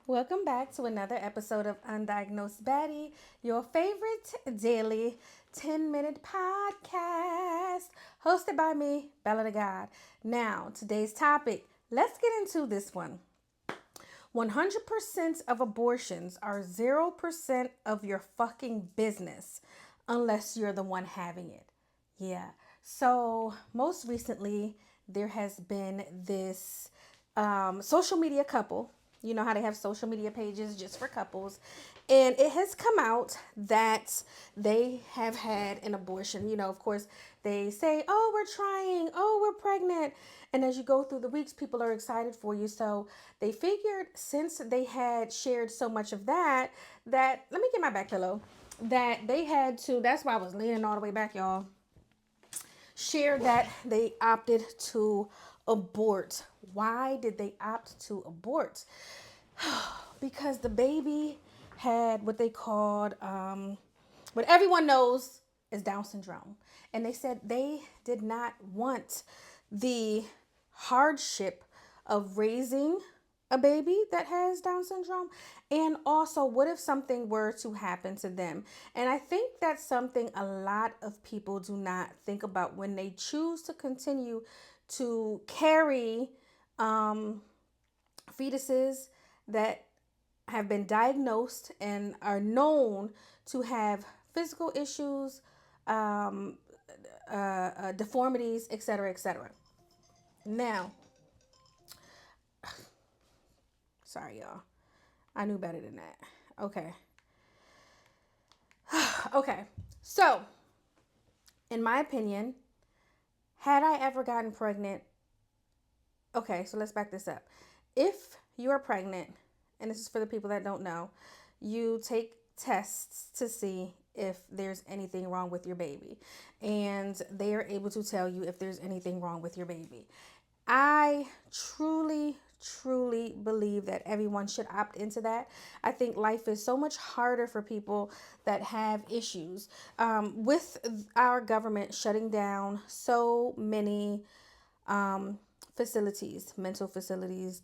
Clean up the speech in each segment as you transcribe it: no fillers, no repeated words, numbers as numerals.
Welcome back to another episode of Undiagnosed Baddie, your favorite daily 10-minute podcast, hosted by me, BellaThaGawd. Now, today's topic, let's get into this one. 100% of abortions are 0% of your fucking business unless you're the one having it. Yeah. So, most recently, there has been this social media couple. You know how they have social media pages just for couples. And it has come out that they have had an abortion. Of course, they say, oh, we're trying. Oh, we're pregnant. And as you go through the weeks, people are excited for you. So they figured since they had shared so much of that let me get my back pillow, that they had to, that's why I was leaning all the way back, y'all, share that they opted to abort. Why did they opt to abort? Because the baby had what they called, what everyone knows is Down syndrome. And they said they did not want the hardship of raising a baby that has Down syndrome. And also, what if something were to happen to them? And I think that's something a lot of people do not think about when they choose to continue to carry fetuses that have been diagnosed and are known to have physical issues, um, deformities, etc., etc. Now, sorry, y'all. I knew better than that. Okay. Okay. So, in my opinion, had I ever gotten pregnant, okay, so let's back this up. If you are pregnant, and this is for the people that don't know, you take tests to see if there's anything wrong with your baby. And they are able to tell you if there's anything wrong with your baby. I truly believe that everyone should opt into that. I think life is so much harder for people that have issues. With our government shutting down so many facilities, mental facilities,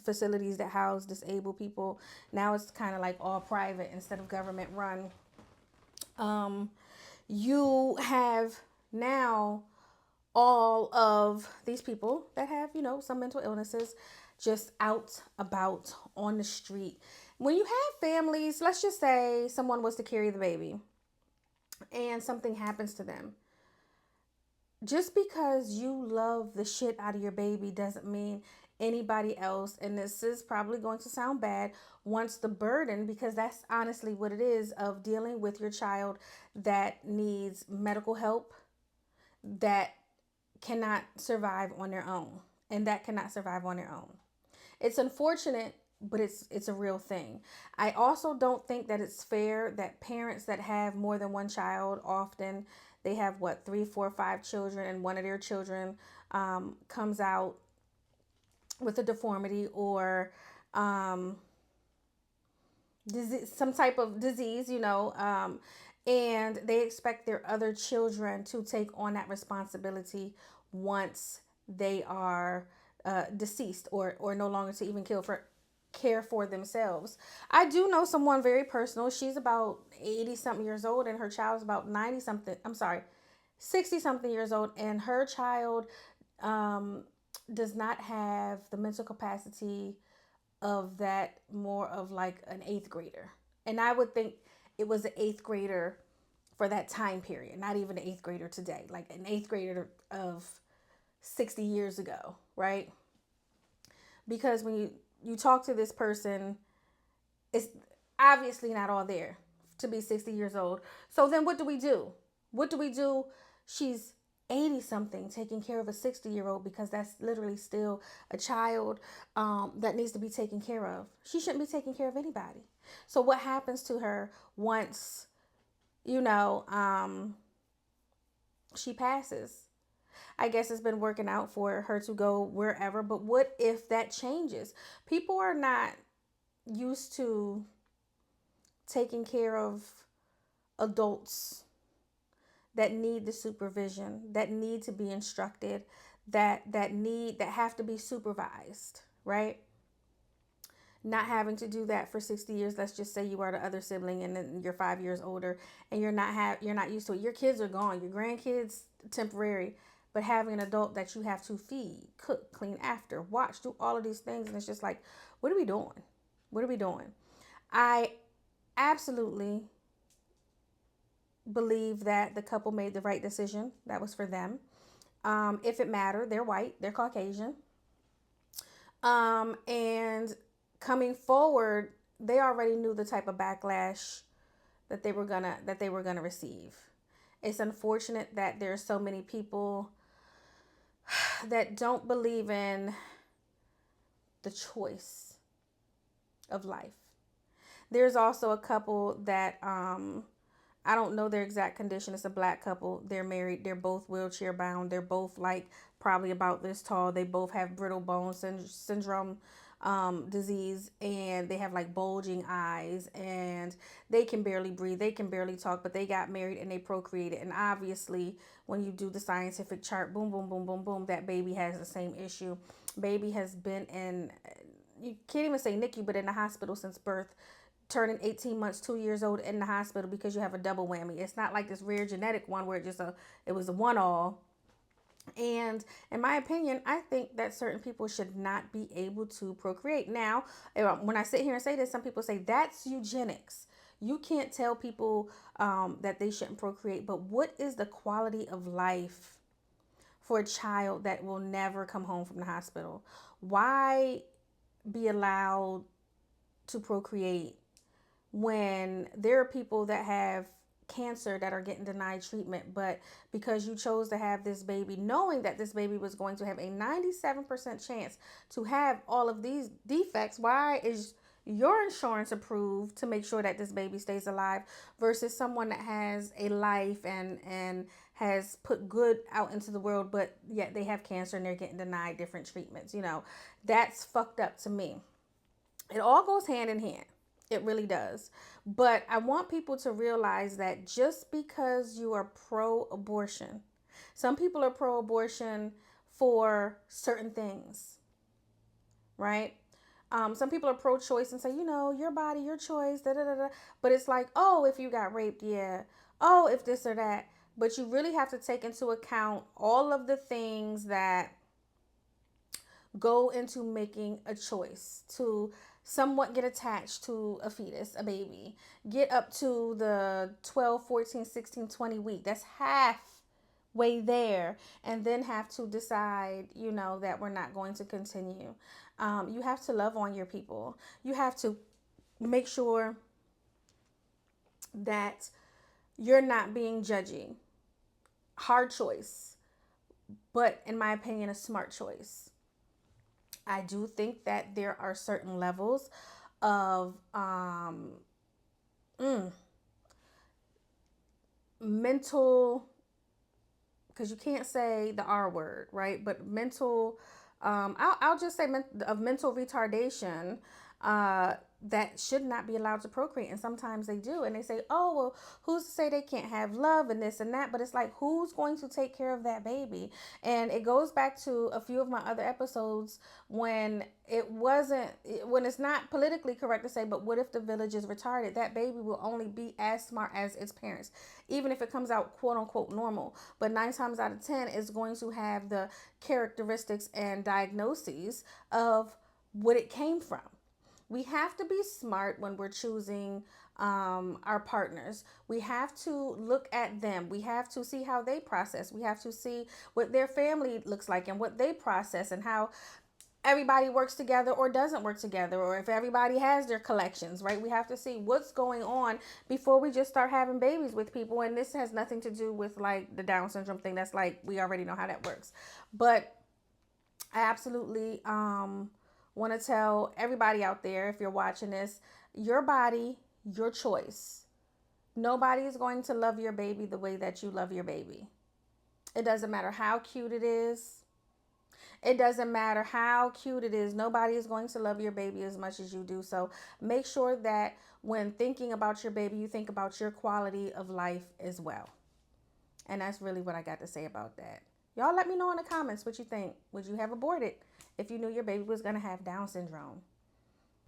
facilities that house disabled people. Now it's kind of like all private instead of government run. You have now all of these people that have, some mental illnesses just out about on the street. When you have families, let's just say someone was to carry the baby and something happens to them. Just because you love the shit out of your baby doesn't mean anybody else, and this is probably going to sound bad, wants the burden, because that's honestly what it is, of dealing with your child that needs medical help, that cannot survive on their own, and that cannot survive on their own. It's unfortunate, but it's a real thing. I also don't think that it's fair that parents that have more than one child, often they have what, 3, 4, 5 children, and one of their children comes out with a deformity or disease, some type of disease, and they expect their other children to take on that responsibility once they are deceased, or no longer to even care for themselves. I do know someone very personal. She's about 80 something years old, and her child's about 90 something. I'm sorry, 60 something years old, and her child does not have the mental capacity of that, more of like an eighth grader. And I would think it was an eighth grader for that time period, not even an eighth grader today, like an eighth grader of 60 years ago, right? Because when you talk to this person, it's obviously not all there to be 60 years old. So then what do we do? What do we do? She's 80 something taking care of a 60-year-old, because that's literally still a child that needs to be taken care of. She shouldn't be taking care of anybody. So what happens to her once, she passes? I guess it's been working out for her to go wherever, but what if that changes? People are not used to taking care of adults that need the supervision, that need to be instructed, that have to be supervised, right? not having to do that for 60 years. Let's just say you are the other sibling and then you're 5 years older and you're not used to it. Your kids are gone, your grandkids temporary, but having an adult that you have to feed, cook, clean after, watch, do all of these things, and it's just like, what are we doing? What are we doing? I absolutely believe that the couple made the right decision. That was for them. If it mattered, they're white, they're Caucasian. And coming forward, they already knew the type of backlash that they were gonna receive. It's unfortunate that there's so many people that don't believe in the choice of life. There's also a couple that I don't know their exact condition. It's a black couple. They're married. They're both wheelchair bound. They're both like probably about this tall. They both have brittle bone syndrome disease, and they have like bulging eyes, and they can barely breathe. They can barely talk, but they got married and they procreated. And obviously, when you do the scientific chart, boom, boom, boom, boom, boom, that baby has the same issue. Baby has been in, you can't even say NICU, but in the hospital since birth, turning 18 months, 2 years old in the hospital because you have a double whammy. It's not like this rare genetic one where it was a one all. And in my opinion, I think that certain people should not be able to procreate. Now, when I sit here and say this, some people say that's eugenics. You can't tell people that they shouldn't procreate, but what is the quality of life for a child that will never come home from the hospital? Why be allowed to procreate when there are people that have cancer that are getting denied treatment, but because you chose to have this baby, knowing that this baby was going to have a 97% chance to have all of these defects, why is your insurance approved to make sure that this baby stays alive versus someone that has a life and has put good out into the world, but yet they have cancer and they're getting denied different treatments? That's fucked up to me. It all goes hand in hand. It really does. But I want people to realize that just because you are pro-abortion, some people are pro-abortion for certain things, right? Some people are pro-choice and say, your body, your choice, da da da da. But it's like, oh, if you got raped, yeah. Oh, if this or that. But you really have to take into account all of the things that go into making a choice to somewhat get attached to a fetus, a baby, get up to the 12, 14, 16, 20 week. That's halfway there. And then have to decide, that we're not going to continue. You have to love on your people. You have to make sure that you're not being judgy. Hard choice, but in my opinion, a smart choice. I do think that there are certain levels of mental, because you can't say the R word, right? But mental, I'll just say of mental retardation that should not be allowed to procreate. And sometimes they do. And they say, oh, well, who's to say they can't have love and this and that? But it's like, who's going to take care of that baby? And it goes back to a few of my other episodes when it's not politically correct to say, but what if the village is retarded? That baby will only be as smart as its parents, even if it comes out quote unquote normal. But 9 times out of 10 is going to have the characteristics and diagnoses of what it came from. We have to be smart when we're choosing our partners. We have to look at them. We have to see how they process. We have to see what their family looks like and what they process and how everybody works together or doesn't work together, or if everybody has their collections, right? We have to see what's going on before we just start having babies with people. And this has nothing to do with like the Down syndrome thing. That's like, we already know how that works. But I absolutely want to tell everybody out there, if you're watching this, your body, your choice. Nobody is going to love your baby the way that you love your baby. It doesn't matter how cute it is. It doesn't matter how cute it is. Nobody is going to love your baby as much as you do. So make sure that when thinking about your baby, you think about your quality of life as well. And that's really what I got to say about that. Y'all let me know in the comments what you think. Would you have aborted if you knew your baby was going to have Down syndrome?